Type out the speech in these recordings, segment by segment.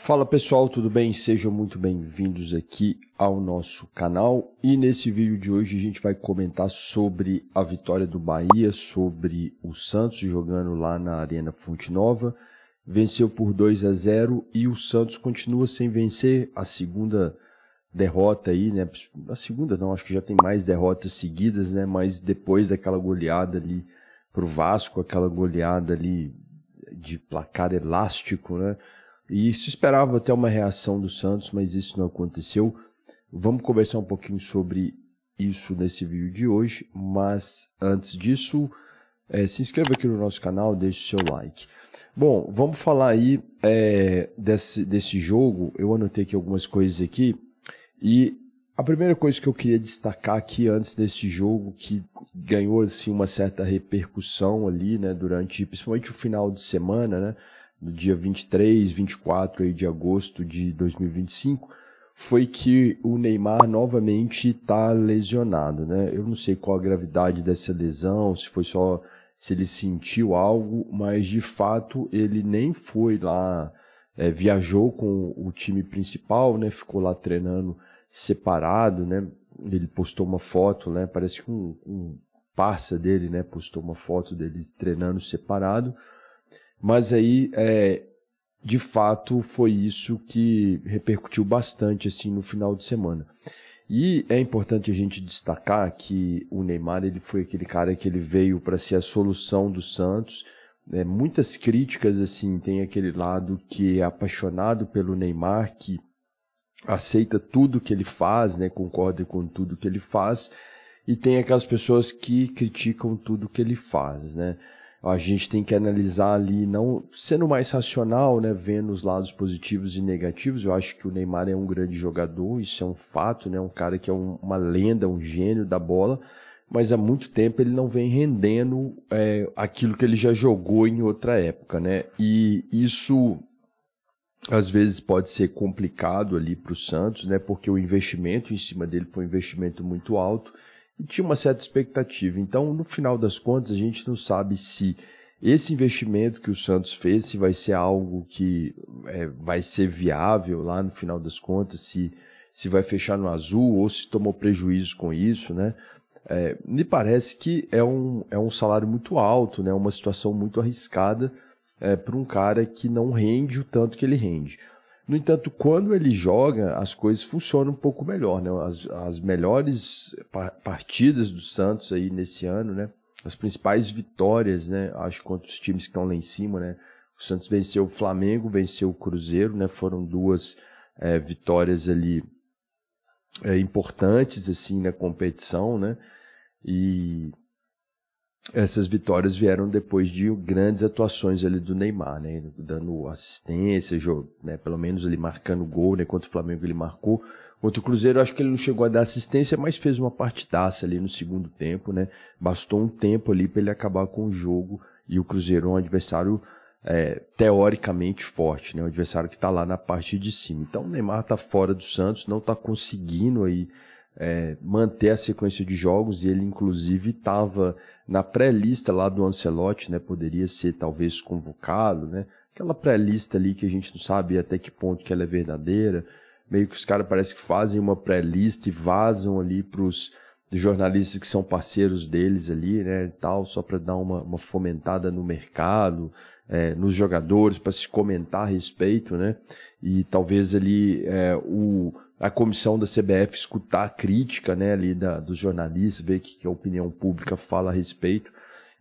Fala pessoal, tudo bem? Sejam muito bem-vindos aqui ao nosso canal e nesse vídeo de hoje a gente vai comentar sobre a vitória do Bahia, sobre o Santos jogando lá na Arena Fonte Nova, venceu por 2-0 e o Santos continua sem vencer, a segunda derrota aí, né? A segunda não, acho que já tem mais derrotas seguidas, né? Mas depois daquela goleada ali pro Vasco, aquela goleada ali de placar elástico, né? E se esperava até uma reação do Santos, mas isso não aconteceu. Vamos conversar um pouquinho sobre isso nesse vídeo de hoje, mas antes disso, se inscreva aqui no nosso canal, deixe o seu like. Bom, vamos falar aí desse jogo. Eu anotei aqui algumas coisas aqui, e a primeira coisa que eu queria destacar aqui antes desse jogo, que ganhou assim, uma certa repercussão ali, né, durante principalmente o final de semana, né, do dia 23, 24 aí de agosto de 2025, foi que o Neymar novamente está lesionado, né? Eu não sei qual a gravidade dessa lesão, se ele sentiu algo, mas de fato ele nem foi lá, viajou com o time principal, né? Ficou lá treinando separado, né? Ele postou uma foto, né? Parece que um parça dele, né? Postou uma foto dele treinando separado. Mas aí, de fato, foi isso que repercutiu bastante assim, no final de semana. E é importante a gente destacar que o Neymar ele foi aquele cara que ele veio para ser a solução do Santos. Muitas críticas, assim, tem aquele lado que é apaixonado pelo Neymar, que aceita tudo que ele faz, né, concorda com tudo que ele faz, e tem aquelas pessoas que criticam tudo que ele faz, né? A gente tem que analisar ali, não sendo mais racional, né, vendo os lados positivos e negativos. Eu acho que o Neymar é um grande jogador, isso é um fato, né, um cara que é uma lenda, um gênio da bola, mas há muito tempo ele não vem rendendo aquilo que ele já jogou em outra época, né, e isso às vezes pode ser complicado ali para o Santos, né, porque o investimento em cima dele foi um investimento muito alto, e tinha uma certa expectativa. Então, no final das contas, a gente não sabe se esse investimento que o Santos fez, se vai ser algo que vai ser viável lá no final das contas, se vai fechar no azul ou se tomou prejuízo com isso, né? Me parece que é um salário muito alto, né? Uma situação muito arriscada para um cara que não rende o tanto que ele rende. No entanto, quando ele joga, as coisas funcionam um pouco melhor, né? As melhores partidas do Santos aí nesse ano, né? As principais vitórias, né? Acho contra os times que estão lá em cima, né? O Santos venceu o Flamengo, venceu o Cruzeiro, né? Foram duas vitórias ali importantes assim na competição, né? E essas vitórias vieram depois de grandes atuações ali do Neymar, né, dando assistência, né, pelo menos ele marcando gol, né, contra o Flamengo ele marcou. Contra o Cruzeiro, acho que ele não chegou a dar assistência, mas fez uma partidaça ali no segundo tempo, né, bastou um tempo ali para ele acabar com o jogo, e o Cruzeiro é um adversário teoricamente forte, né, um adversário que está lá na parte de cima. Então o Neymar está fora do Santos, não está conseguindo aí manter a sequência de jogos, e ele inclusive estava na pré-lista lá do Ancelotti, né, poderia ser talvez convocado, né, aquela pré-lista ali que a gente não sabe até que ponto que ela é verdadeira, meio que os caras parece que fazem uma pré-lista e vazam ali para os jornalistas que são parceiros deles ali, né, e tal, só para dar uma fomentada no mercado, nos jogadores, para se comentar a respeito, né, e talvez ali a comissão da CBF escutar a crítica, né, ali dos jornalistas, ver o que a opinião pública fala a respeito.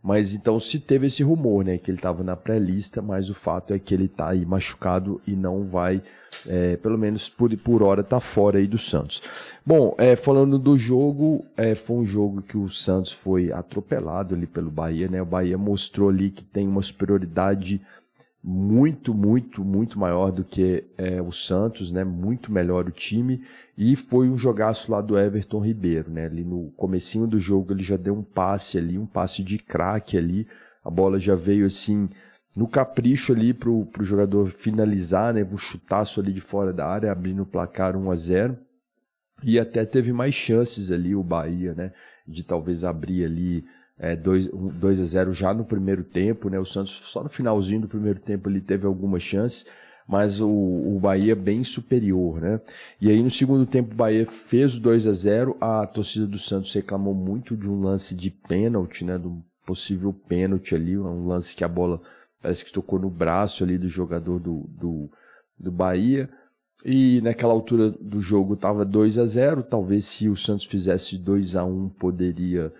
Mas então se teve esse rumor, né, que ele estava na pré-lista, mas o fato é que ele está aí machucado e não vai, pelo menos por hora, está fora aí do Santos. Bom, falando do jogo, foi um jogo que o Santos foi atropelado ali pelo Bahia, né, o Bahia mostrou ali que tem uma superioridade muito, muito, muito maior do que o Santos, né? Muito melhor o time, e foi um jogaço lá do Everton Ribeiro, né? Ali no comecinho do jogo ele já deu um passe ali, um passe de craque ali, a bola já veio assim no capricho ali pro jogador finalizar, né? Um chutaço ali de fora da área, abrindo o placar 1-0, e até teve mais chances ali o Bahia, né? De talvez abrir ali 2-0 já no primeiro tempo, né? O Santos só no finalzinho do primeiro tempo ele teve alguma chance, mas o Bahia bem superior, né? E aí no segundo tempo o Bahia fez o 2-0, a torcida do Santos reclamou muito de um lance de pênalti, né? Do possível pênalti ali, um lance que a bola parece que tocou no braço ali do jogador do Bahia. E naquela altura do jogo estava 2-0, talvez se o Santos fizesse 2-1 poderia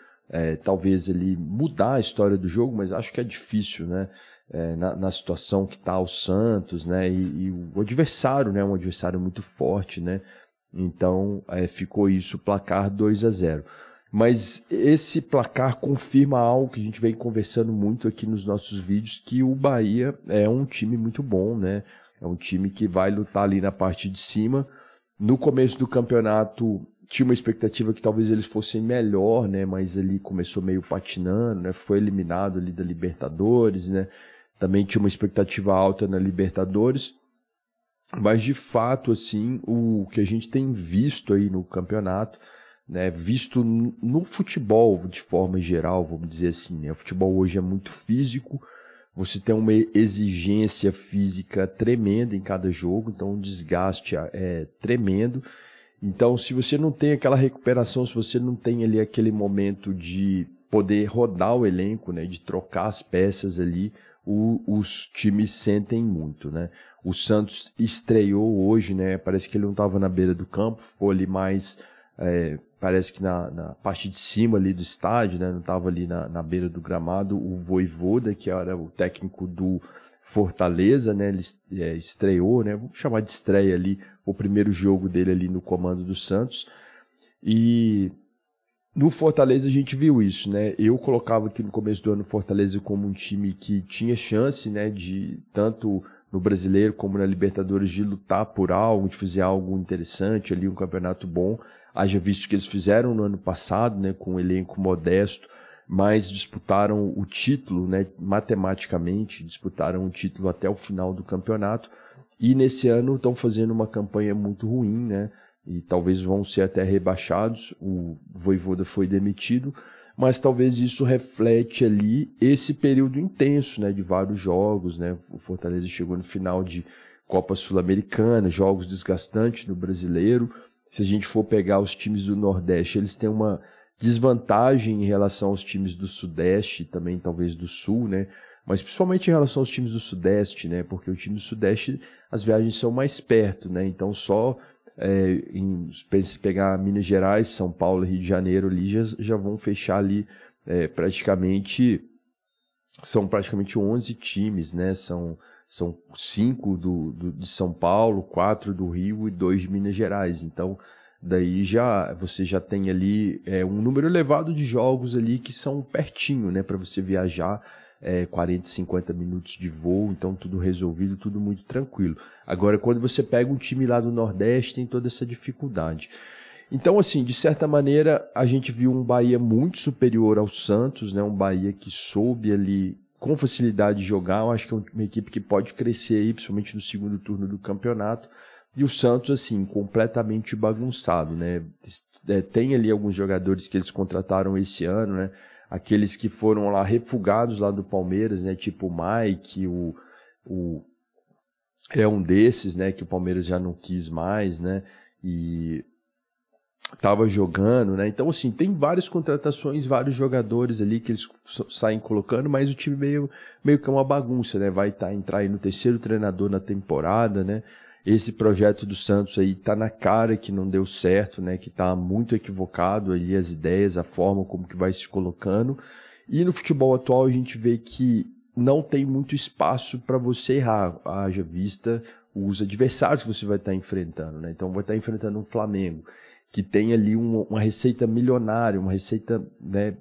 talvez ele mudar a história do jogo, mas acho que é difícil, né? Na situação que está o Santos, né? E o adversário, né? Um adversário muito forte, né? Então ficou isso, placar 2-0. Mas esse placar confirma algo que a gente vem conversando muito aqui nos nossos vídeos, que o Bahia é um time muito bom, né? É um time que vai lutar ali na parte de cima. No começo do campeonato tinha uma expectativa que talvez eles fossem melhor, né? Mas ali começou meio patinando, né? Foi eliminado ali da Libertadores, né? Também tinha uma expectativa alta na Libertadores. Mas de fato, assim, o que a gente tem visto aí no campeonato, né? Visto no futebol de forma geral, vamos dizer assim, né? O futebol hoje é muito físico. Você tem uma exigência física tremenda em cada jogo, então o desgaste é tremendo. Então, se você não tem aquela recuperação, se você não tem ali aquele momento de poder rodar o elenco, né, de trocar as peças ali, os times sentem muito, né? O Santos estreou hoje, né? Parece que ele não estava na beira do campo, ficou ali mais... parece que na parte de cima ali do estádio, né, não estava ali na beira do gramado, o Vojvoda, que era o técnico do Fortaleza, né, ele estreou, né, vamos chamar de estreia ali, o primeiro jogo dele ali no comando do Santos, e no Fortaleza a gente viu isso, né, eu colocava aqui no começo do ano o Fortaleza como um time que tinha chance, né, de tanto no Brasileiro como na Libertadores de lutar por algo, de fazer algo interessante ali, um campeonato bom. Haja visto que eles fizeram no ano passado, né, com um elenco modesto, mas disputaram o título, né, matematicamente, disputaram o título até o final do campeonato, e nesse ano estão fazendo uma campanha muito ruim, né, e talvez vão ser até rebaixados. O Vojvoda foi demitido, mas talvez isso reflete ali esse período intenso, né, de vários jogos, né, o Fortaleza chegou no final de Copa Sul-Americana, jogos desgastantes no Brasileiro. Se a gente for pegar os times do Nordeste, eles têm uma desvantagem em relação aos times do Sudeste, também talvez do Sul, né? Mas principalmente em relação aos times do Sudeste, né? Porque o time do Sudeste, as viagens são mais perto, né? Então só se pegar Minas Gerais, São Paulo, Rio de Janeiro, ali já vão fechar ali são praticamente 11 times, né? São 5 de São Paulo, 4 do Rio e 2 de Minas Gerais. Então, daí você já tem ali um número elevado de jogos ali que são pertinho, né? Para você viajar 40, 50 minutos de voo. Então, tudo resolvido, tudo muito tranquilo. Agora, quando você pega um time lá do Nordeste, tem toda essa dificuldade. Então, assim, de certa maneira, a gente viu um Bahia muito superior ao Santos, né? Um Bahia que soube ali com facilidade de jogar. Eu acho que é uma equipe que pode crescer aí, principalmente no segundo turno do campeonato. E o Santos, assim, completamente bagunçado, né? Tem ali alguns jogadores que eles contrataram esse ano, né? Aqueles que foram lá refugados lá do Palmeiras, né? Tipo o Mike, é um desses, né? Que o Palmeiras já não quis mais, né? E estava jogando, né? Então, assim, tem várias contratações, vários jogadores ali que eles saem colocando, mas o time meio que é uma bagunça, né? Vai entrar aí no terceiro treinador na temporada, né? Esse projeto do Santos aí tá na cara que não deu certo, né? Que tá muito equivocado ali as ideias, a forma como que vai se colocando. E no futebol atual a gente vê que não tem muito espaço para você errar, haja vista os adversários que você vai estar enfrentando, né? Então vai estar enfrentando um Flamengo que tem ali uma receita milionária, uma receita, né,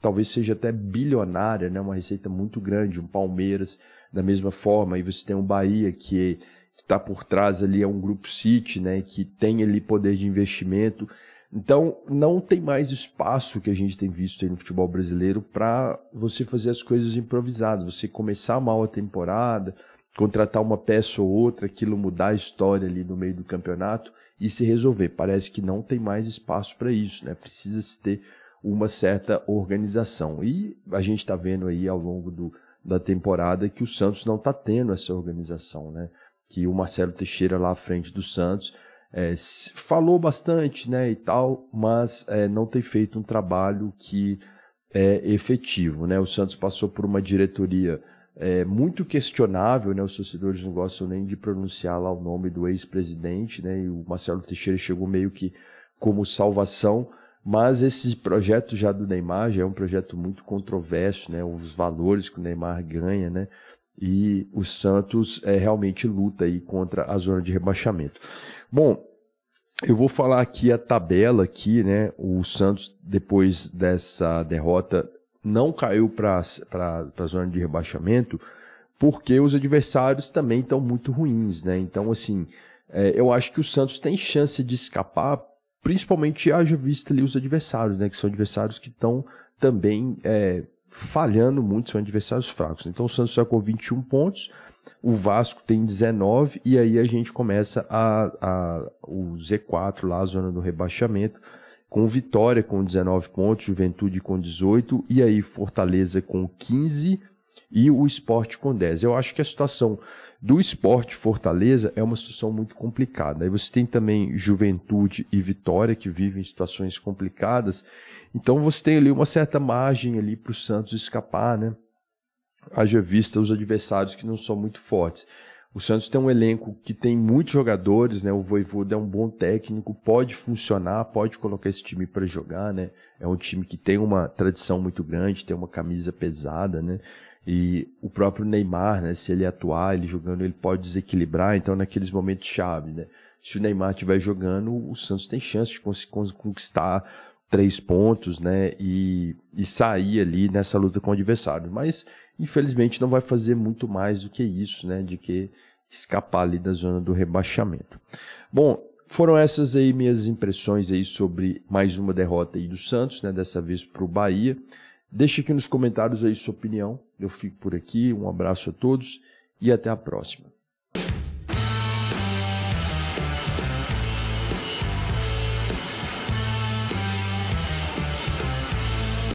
talvez seja até bilionária, né, uma receita muito grande, um Palmeiras da mesma forma, aí você tem um Bahia que está por trás ali, é um Grupo City, né, que tem ali poder de investimento. Então não tem mais espaço que a gente tem visto aí no futebol brasileiro para você fazer as coisas improvisadas, você começar mal a temporada, contratar uma peça ou outra, aquilo mudar a história ali no meio do campeonato e se resolver. Parece que não tem mais espaço para isso, né? Precisa-se ter uma certa organização. E a gente está vendo aí ao longo da temporada que o Santos não está tendo essa organização, né? que o Marcelo Teixeira lá à frente do Santos falou bastante, né, e tal, mas não tem feito um trabalho que é efetivo, né? O Santos passou por uma diretoria muito questionável, né? Os torcedores não gostam nem de pronunciar lá o nome do ex-presidente, né? E o Marcelo Teixeira chegou meio que como salvação, mas esse projeto já do Neymar já é um projeto muito controverso, né? Os valores que o Neymar ganha, né? E o Santos realmente luta aí contra a zona de rebaixamento. Bom, eu vou falar aqui a tabela aqui, né? O Santos, depois dessa derrota, não caiu para a zona de rebaixamento, porque os adversários também estão muito ruins, né? Então, assim, eu acho que o Santos tem chance de escapar, principalmente haja vista ali os adversários, né? Que são adversários que estão também falhando muito, são adversários fracos. Então, o Santos está com 21 pontos, o Vasco tem 19, e aí a gente começa o Z4 lá, a zona do rebaixamento, com Vitória com 19 pontos, Juventude com 18, e aí Fortaleza com 15 e o Sport com 10. Eu acho que a situação do Sport Fortaleza é uma situação muito complicada. Aí você tem também Juventude e Vitória que vivem situações complicadas, então você tem ali uma certa margem ali para o Santos escapar, né? Haja vista os adversários que não são muito fortes. O Santos tem um elenco que tem muitos jogadores, né? O Vojvoda é um bom técnico, pode funcionar, pode colocar esse time para jogar, né? É um time que tem uma tradição muito grande, tem uma camisa pesada, né? E o próprio Neymar, né? Se ele atuar, ele jogando, ele pode desequilibrar. Então, naqueles momentos chave, né? Se o Neymar estiver jogando, o Santos tem chance de conquistar 3 pontos, né? E sair ali nessa luta com o adversário. Mas, infelizmente, não vai fazer muito mais do que isso, né? De que escapar ali da zona do rebaixamento. Bom, foram essas aí minhas impressões aí sobre mais uma derrota aí do Santos, né? Dessa vez para o Bahia. Deixe aqui nos comentários aí sua opinião. Eu fico por aqui. Um abraço a todos e até a próxima.